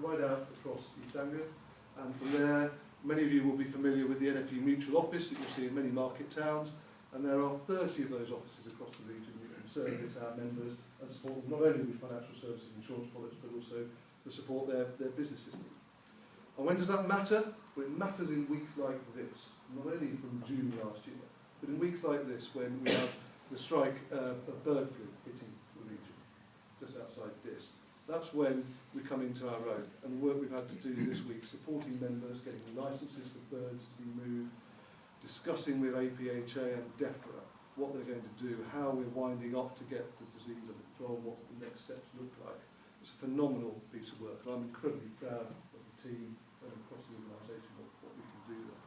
right out across East Anglia, and from there, many of you will be familiar with the NFU Mutual Office that you'll see in many market towns, and there are 30 of those offices across the region that can service our members and support them not only with financial services and insurance products, but also to support their businesses. And when does that matter? Well, it matters in weeks like this, not only from June last year, but in weeks like this when we have the strike of bird flu hitting the region, just outside Diss. That's when we come into our own, and the work we've had to do this week, supporting members, getting the licences for birds to be moved, discussing with APHA and DEFRA what they're going to do, how we're winding up to get the disease under control, what the next steps look like. It's a phenomenal piece of work, and I'm incredibly proud of the team and across the organisation what we can do there.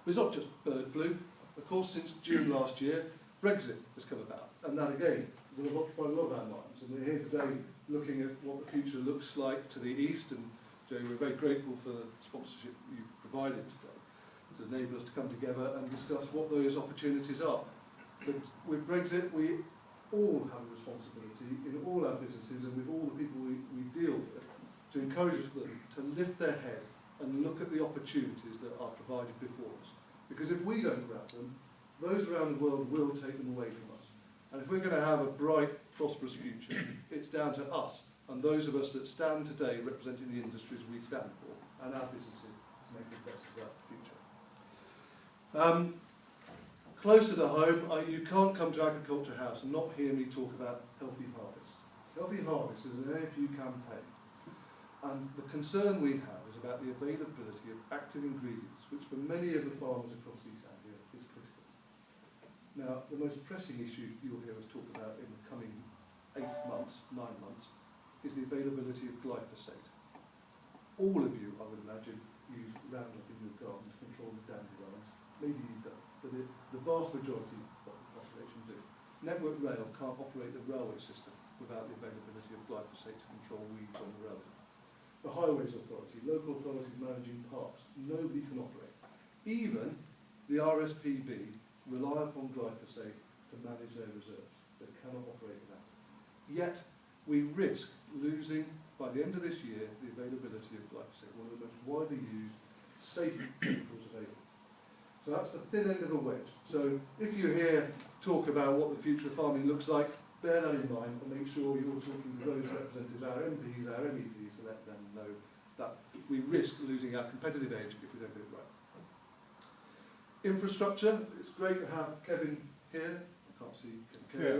But it's not just bird flu. Of course, since June last year, Brexit has come about, and that again will occupy a lot of our minds. And we're here today looking at what the future looks like to the east, and Joe, we're very grateful for the sponsorship you've provided today to enable us to come together and discuss what those opportunities are. But with Brexit, we all have a responsibility in all our businesses and with all the people we deal with to encourage them to lift their head and look at the opportunities that are provided before us. Because if we don't grab them, those around the world will take them away from us. And if we're going to have a bright, prosperous future, it's down to us and those of us that stand today representing the industries we stand for and our businesses to make the best of that future. Closer to home, you can't come to Agriculture House and not hear me talk about Healthy Harvest. Healthy Harvest is an NFU campaign, and the concern we have is about the availability of active ingredients, which for many of the farmers across East Anglia is critical. Now, the most pressing issue you'll hear us talk about in the coming 9 months, is the availability of glyphosate. All of you, I would imagine, use Roundup in your garden to control the dandelions. Maybe you don't, but the vast majority of the population do. Network Rail can't operate the railway system without the availability of glyphosate to control weeds on the road. The Highways Authority, local authorities managing parks, nobody can operate. Even the RSPB rely upon glyphosate to manage their reserves. They cannot operate without it. Yet, we risk losing, by the end of this year, the availability of glyphosate, one of the most widely used, safe chemicals available. So that's the thin end of a wedge. So if you hear talk about what the future of farming looks like, bear that in mind and make sure you're talking to those representatives, our MPs, our MEPs, to let them know that we risk losing our competitive edge if we don't do it right. Infrastructure, it's great to have Kevin here. I can't see Kevin.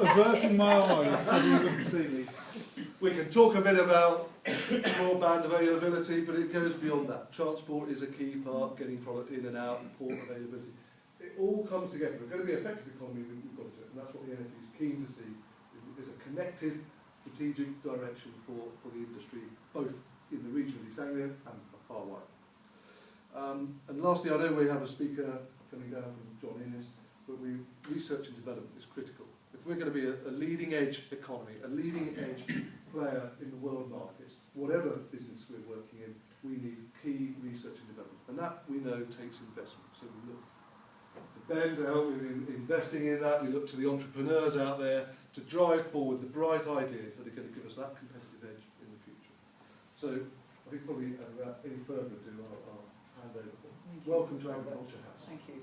Averting my eyes so you wouldn't see me. We can talk a bit about broadband availability, but it goes beyond that. Transport is a key part, getting product in and out, port availability. It all comes together. We're going to be an effective economy, we've got to do it, and that's what the NFU is keen to see, is a connected strategic direction for the industry, both in the region of East Anglia and far wide. And lastly, I know we have a speaker coming down from John Innes, but research and development is critical. If we're going to be a leading edge economy, a leading edge player in the world markets, whatever business we're working in, we need key research and development. And that, we know, takes investment. So we look to Ben to help with investing in that. We look to the entrepreneurs out there to drive forward the bright ideas that are going to give us that competitive edge in the future. So I think probably without any further ado, I'll hand over. Welcome to Agriculture House. Thank you.